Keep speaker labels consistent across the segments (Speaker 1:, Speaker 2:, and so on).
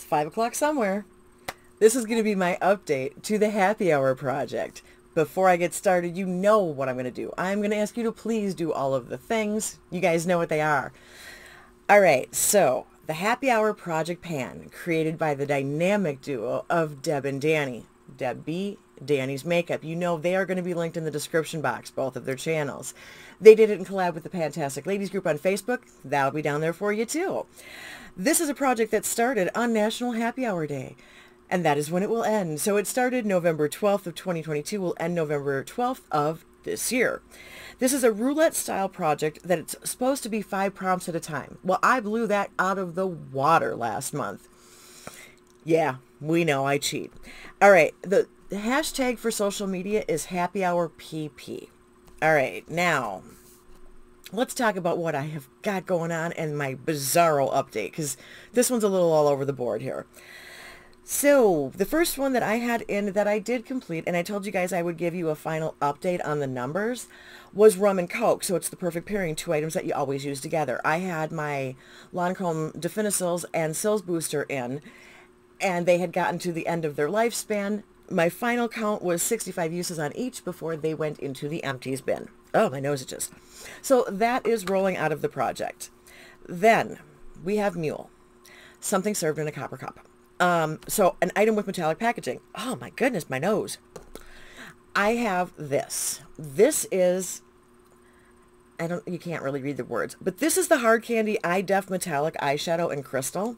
Speaker 1: 5 o'clock somewhere. This is going to be my update to the happy hour project. Before I get started, you know what I'm going to do. I'm going to ask you to please do all of the things. You guys know what they are. All right, so the happy hour project pan, created by the dynamic duo of Deb and Danny. Deb B, Danny's Makeup. You know they are going to be linked in the description box, both of their channels. They did it in collab with the Fantastic Ladies group on Facebook. That'll be down there for you too. This is a project that started on National Happy Hour Day, and that is when it will end. So it started November 12th of 2022, will end November 12th of this year. This is a roulette style project that it's supposed to be 5 prompts at a time. Well, I blew that out of the water last month. Yeah, we know I cheat. All right, the hashtag for social media is Happy Hour PP. All right, now let's talk about what I have got going on and my bizarro update, because this one's a little all over the board here. So the first one that I had in that I did complete, and I told you guys I would give you a final update on the numbers, was rum and coke. So it's the perfect pairing, 2 items that you always use together. I had my Lancome Definicils and Sills Booster in, and they had gotten to the end of their lifespan. My final count was 65 uses on each before they went into the empties bin. Oh, my nose itches. So that is rolling out of the project. Then we have Mule, something served in a copper cup. So an item with metallic packaging. Oh my goodness, my nose. I have this. This is, you can't really read the words, but this is the Hard Candy Eye Def Metallic Eyeshadow in Crystal.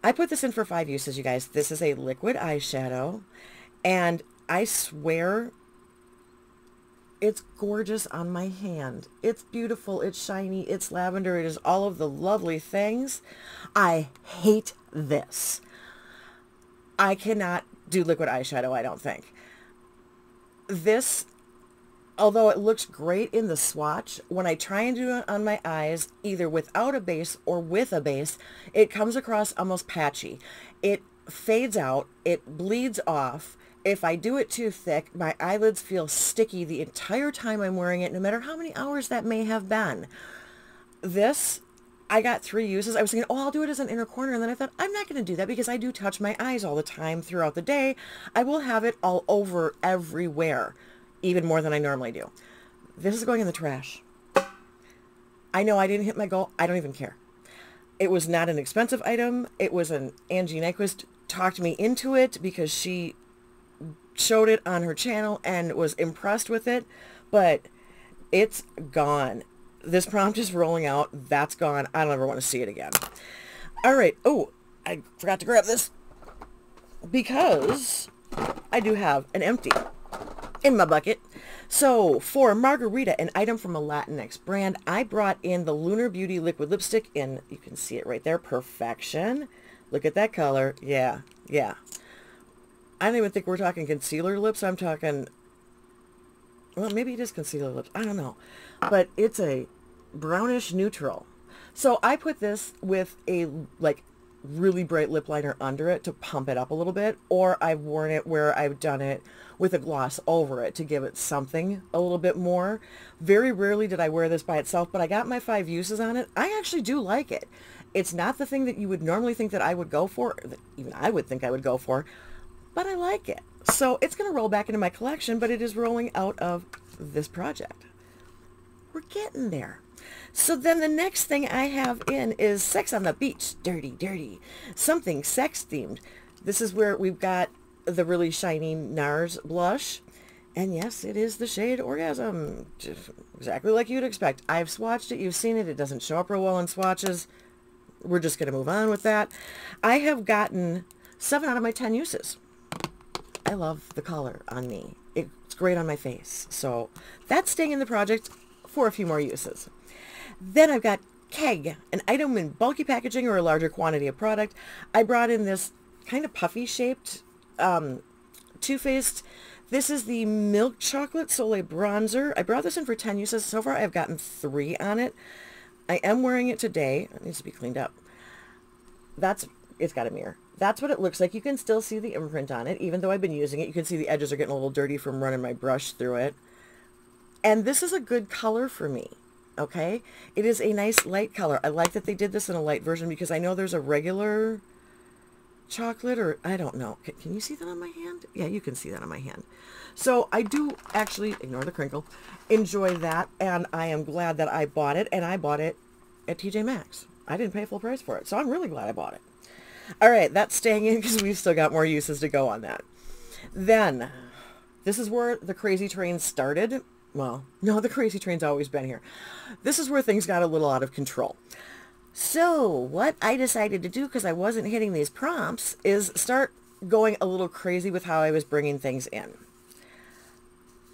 Speaker 1: I put this in for 5 uses, you guys. This is a liquid eyeshadow, and I swear it's gorgeous on my hand. It's beautiful. It's shiny. It's lavender. It is all of the lovely things. I hate this. I cannot do liquid eyeshadow, I don't think. This, although it looks great in the swatch, when I try and do it on my eyes, either without a base or with a base, it comes across almost patchy. It fades out. It bleeds off. If I do it too thick, my eyelids feel sticky the entire time I'm wearing it, no matter how many hours that may have been. This, I got 3 uses. I was thinking, oh, I'll do it as an inner corner. And then I thought, I'm not going to do that because I do touch my eyes all the time throughout the day. I will have it all over everywhere, even more than I normally do. This is going in the trash. I know I didn't hit my goal. I don't even care. It was not an expensive item. It was an Angie Nyquist talked me into it because she showed it on her channel and was impressed with it, but it's gone. This prompt is rolling out. That's gone. I don't ever want to see it again. All right. Oh, I forgot to grab this because I do have an empty in my bucket. So for Margarita, an item from a Latinx brand, I brought in the Lunar Beauty liquid lipstick in, you can see it right there, Perfection. Look at that color. Yeah, yeah. I don't even think we're talking concealer lips. I'm talking, well, maybe it is concealer lips. I don't know. But it's a brownish neutral. So I put this with a, like, really bright lip liner under it to pump it up a little bit. Or I've worn it where I've done it with a gloss over it to give it something a little bit more. Very rarely did I wear this by itself, but I got my 5 uses on it. I actually do like it. It's not the thing that you would normally think that I would go for, that even I would think I would go for, but I like it. So it's going to roll back into my collection, but it is rolling out of this project. We're getting there. So then the next thing I have in is Sex on the Beach. Dirty, dirty. Something sex themed. This is where we've got the really shiny NARS blush. And yes, it is the shade Orgasm. Just exactly like you'd expect. I've swatched it. You've seen it. It doesn't show up real well in swatches. We're just going to move on with that. I have gotten 7 out of my 10 uses. I love the color on me. It's great on my face. So that's staying in the project for a few more uses. Then I've got Keg, an item in bulky packaging or a larger quantity of product. I brought in this kind of puffy shaped Too Faced. This is the Milk Chocolate Soleil Bronzer. I brought this in for 10 uses. So far I've gotten 3 on it. I am wearing it today. It needs to be cleaned up. It's got a mirror. That's what it looks like. You can still see the imprint on it. Even though I've been using it, you can see the edges are getting a little dirty from running my brush through it. And this is a good color for me, okay? It is a nice light color. I like that they did this in a light version because I know there's a regular chocolate, or I don't know. Can you see that on my hand? Yeah, you can see that on my hand. So I do actually, ignore the crinkle, enjoy that, and I am glad that I bought it, and I bought it at TJ Maxx. I didn't pay full price for it, so I'm really glad I bought it. All right, that's staying in because we've still got more uses to go on that. Then, this is where the crazy train started. Well, no, the crazy train's always been here. This is where things got a little out of control. So what I decided to do, because I wasn't hitting these prompts, is start going a little crazy with how I was bringing things in.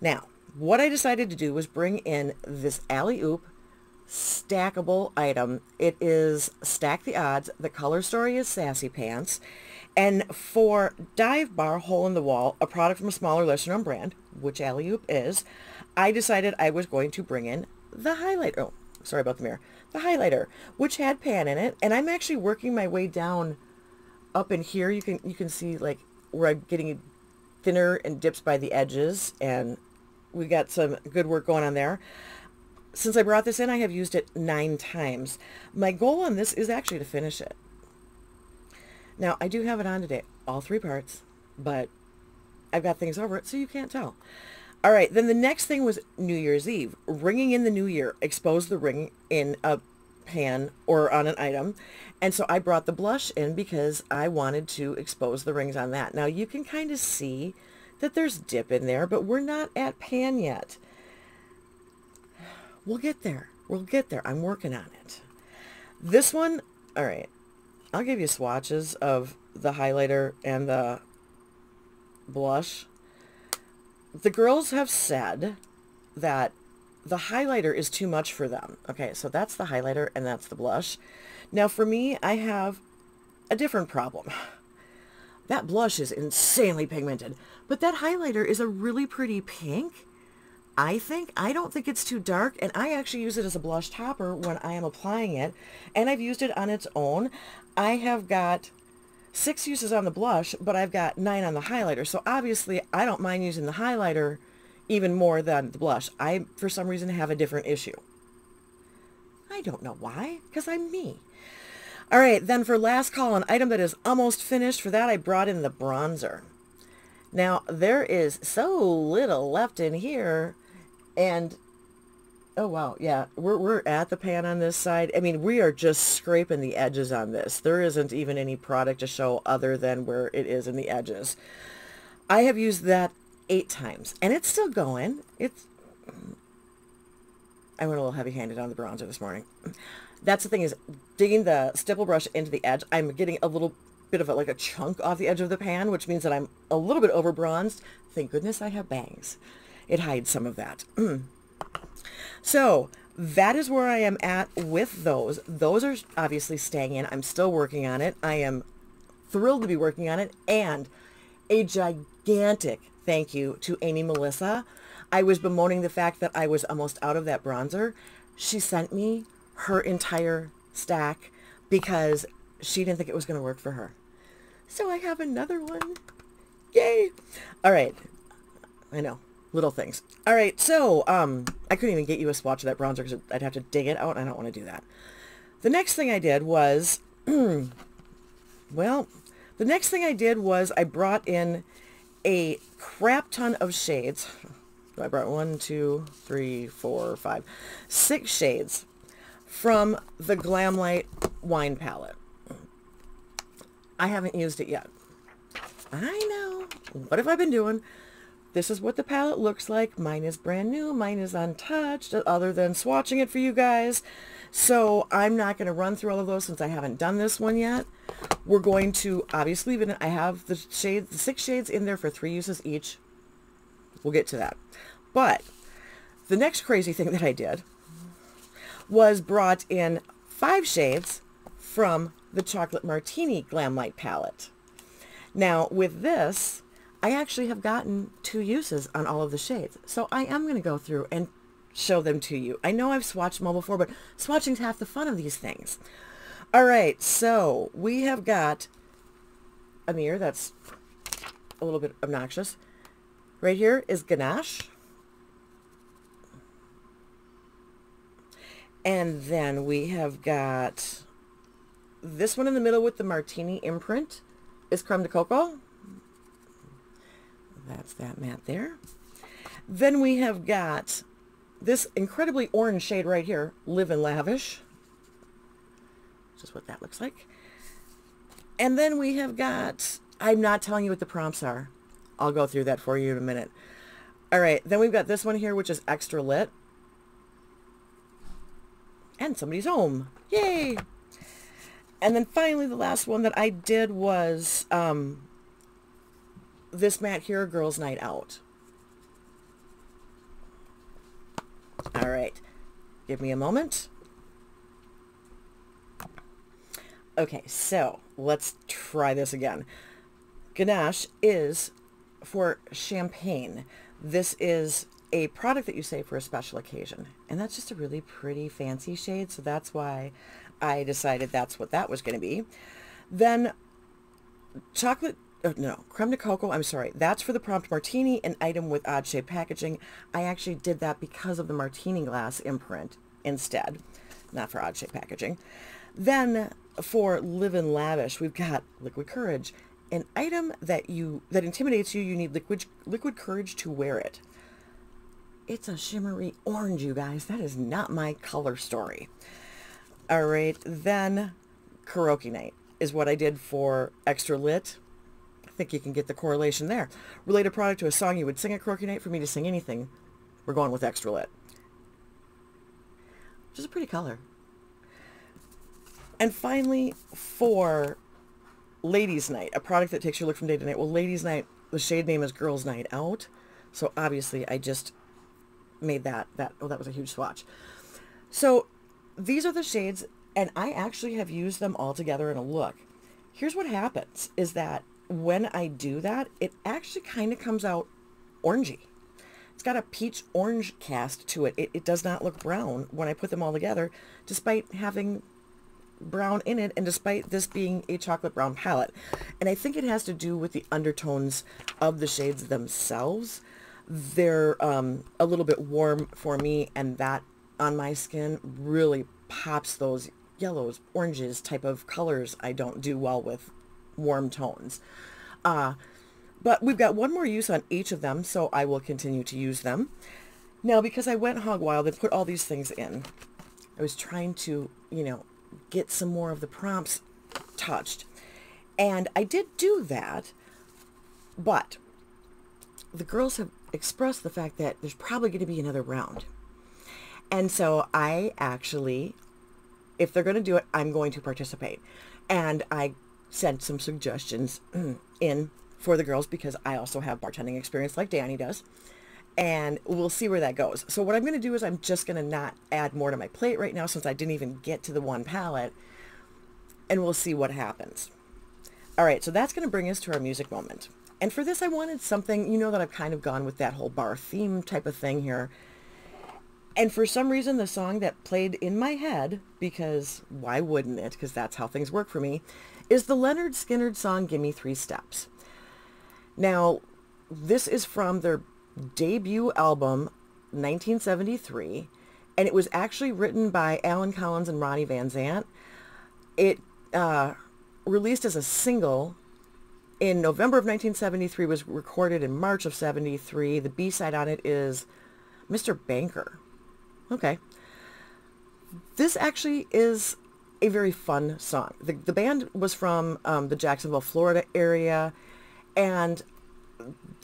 Speaker 1: Now, what I decided to do was bring in this alley-oop stackable item. It is Stack the Odds. The color story is Sassy Pants. And for Dive Bar Hole in the Wall, a product from a smaller, lesser-known brand, which alley-oop is, I decided I was going to bring in the highlighter. Oh, sorry about the mirror. The highlighter, which had pan in it, and I'm actually working my way down up in here. You can see like where I'm getting thinner and dips by the edges, and we got some good work going on there. Since I brought this in, I have used it 9 times. My goal on this is actually to finish it. Now, I do have it on today, all 3 parts, but I've got things over it, so you can't tell. All right, then the next thing was New Year's Eve. Ringing in the new year. Expose the ring in a pan or on an item. And so I brought the blush in because I wanted to expose the rings on that. Now, you can kind of see that there's dip in there, but we're not at pan yet. We'll get there. We'll get there. I'm working on it. This one, all right, I'll give you swatches of the highlighter and the blush. The girls have said that the highlighter is too much for them. Okay, so that's the highlighter and that's the blush. Now for me, I have a different problem. That blush is insanely pigmented, but that highlighter is a really pretty pink. I don't think it's too dark, and I actually use it as a blush topper when I am applying it, and I've used it on its own. I have got 6 uses on the blush, but I've got 9 on the highlighter. So obviously I don't mind using the highlighter even more than the blush. I, for some reason, have a different issue. I don't know why, because I'm me. All right, then for last call, an item that is almost finished. For that, I brought in the bronzer. Now, there is so little left in here, and oh, wow. Yeah, we're at the pan on this side. I mean, we are just scraping the edges on this. There isn't even any product to show other than where it is in the edges. I have used that 8 times, and it's still going. I went a little heavy-handed on the bronzer this morning. That's the thing, is digging the stipple brush into the edge. I'm getting a little bit of like a chunk off the edge of the pan, which means that I'm a little bit over bronzed. Thank goodness I have bangs. It hides some of that. So that is where I am at with those. Those are obviously staying in. I'm still working on it. I am thrilled to be working on it. And a gigantic thank you to Amy Melissa. I was bemoaning the fact that I was almost out of that bronzer. She sent me her entire stack because she didn't think it was going to work for her. So I have another one. Yay! All right. I know. Little things. All right, so I couldn't even get you a swatch of that bronzer because I'd have to dig it out, and I don't want to do that. The next thing I did was, well, I brought in a crap ton of shades. I brought 1, 2, 3, 4, 5, 6 shades from the Glamlight Wine Palette. I haven't used it yet. I know. What have I been doing? This is what the palette looks like. Mine is brand new. Mine is untouched, other than swatching it for you guys. So I'm not going to run through all of those since I haven't done this one yet. We're going to, obviously, I have the 6 shades in there for 3 uses each. We'll get to that. But the next crazy thing that I did was brought in 5 shades from the Chocolate Martini Glamlight palette. Now, with this, I actually have gotten 2 uses on all of the shades. So I am going to go through and show them to you. I know I've swatched them all before, but swatching's half the fun of these things. All right, so we have got a mirror that's a little bit obnoxious. Right here is Ganache. And then we have got this one in the middle with the Martini imprint. is Creme de Coco. That's that matte there. Then we have got this incredibly orange shade right here, Live and Lavish. Just what that looks like. And then we have got, I'm not telling you what the prompts are. I'll go through that for you in a minute. All right, then we've got this one here, which is Extra Lit. And somebody's home. Yay! And then finally, the last one that I did was this matte here, Girls Night Out. All right, give me a moment. Okay, so let's try this again. Ganache is for champagne. This is a product that you save for a special occasion. And that's just a really pretty fancy shade. So that's why I decided that's what that was going to be. Then chocolate, no, creme de coco, I'm sorry. That's for the prompt martini, an item with odd shaped packaging. I actually did that because of the martini glass imprint instead, not for odd shaped packaging. Then for Live and Lavish, we've got Liquid Courage, an item that intimidates you. You need liquid courage to wear it. It's a shimmery orange, you guys. That is not my color story. All right, then Karaoke Night is what I did for Extra Lit. I think you can get the correlation there. Relate a product to a song you would sing at Karaoke Night. For me to sing anything, we're going with Extra Lit, which is a pretty color. And finally, for Ladies Night, a product that takes your look from day to night. Well, Ladies Night, the shade name is Girls Night Out. So obviously I just made that was a huge swatch. So these are the shades, and I actually have used them all together in a look. Here's what happens is that when I do that, it actually kind of comes out orangey. It's got a peach orange cast to it. It does not look brown when I put them all together, despite having brown in it and despite this being a chocolate brown palette. And I think it has to do with the undertones of the shades themselves. They're a little bit warm for me, and that on my skin really pops those yellows, oranges type of colors I don't do well with warm tones. But we've got one more use on each of them, so I will continue to use them. Now, because I went hog wild and put all these things in, I was trying to, get some more of the prompts touched. And I did do that, but the girls have expressed the fact that there's probably going to be another round. And so I actually, if they're going to do it, I'm going to participate. And I sent some suggestions in for the girls because I also have bartending experience like Danny does. And we'll see where that goes. So what I'm going to do is I'm just going to not add more to my plate right now since I didn't even get to the one palette. And we'll see what happens. All right, so that's going to bring us to our music moment. And for this, I wanted something, that I've kind of gone with that whole bar theme type of thing here. And for some reason, the song that played in my head, because why wouldn't it? Because that's how things work for me, is the Leonard Skinner song, Gimme 3 Steps. Now, this is from their debut album, 1973, and it was actually written by Alan Collins and Ronnie Van Zant. It released as a single in November of 1973, was recorded in March of 73. The B-side on it is Mr. Banker. Okay. This actually is a very fun song. The band was from the Jacksonville, Florida area, and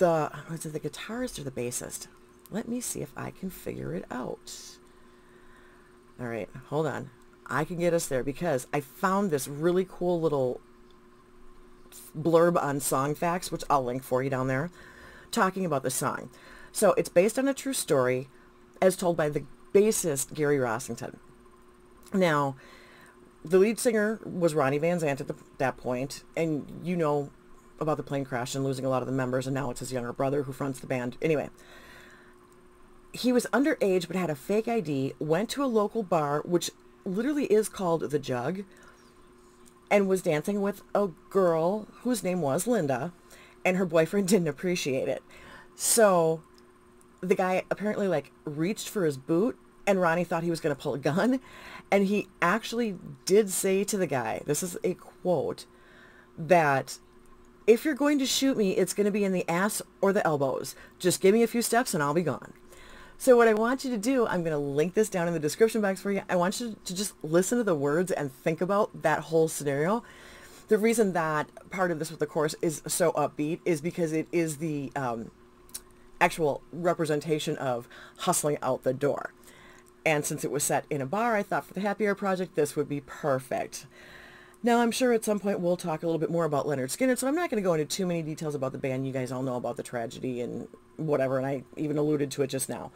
Speaker 1: was it the guitarist or the bassist? Let me see if I can figure it out. All right, hold on. I can get us there because I found this really cool little blurb on Song Facts, which I'll link for you down there, talking about the song. So it's based on a true story as told by the bassist Gary Rossington. Now, the lead singer was Ronnie Van Zant at that point, and about the plane crash and losing a lot of the members, and now it's his younger brother who fronts the band. Anyway, he was underage but had a fake ID, went to a local bar, which literally is called The Jug, and was dancing with a girl whose name was Linda, and her boyfriend didn't appreciate it. So the guy apparently reached for his boot, and Ronnie thought he was going to pull a gun, and he actually did say to the guy, this is a quote, that if you're going to shoot me, it's going to be in the ass or the elbows. Just give me a few steps and I'll be gone. So what I want you to do, I'm going to link this down in the description box for you. I want you to just listen to the words and think about that whole scenario. The reason that part of this with the chorus is so upbeat is because it is the actual representation of hustling out the door. And since it was set in a bar, I thought for the Happy Hour project, this would be perfect. Now, I'm sure at some point we'll talk a little bit more about Leonard Skinner, so I'm not going to go into too many details about the band. You guys all know about the tragedy and whatever, and I even alluded to it just now.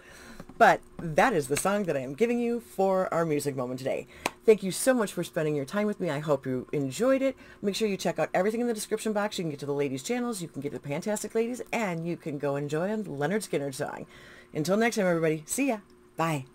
Speaker 1: But that is the song that I am giving you for our music moment today. Thank you so much for spending your time with me. I hope you enjoyed it. Make sure you check out everything in the description box. You can get to the ladies' channels, you can get to the Fantastic Ladies, and you can go enjoy a Leonard Skinner song. Until next time, everybody, see ya. Bye.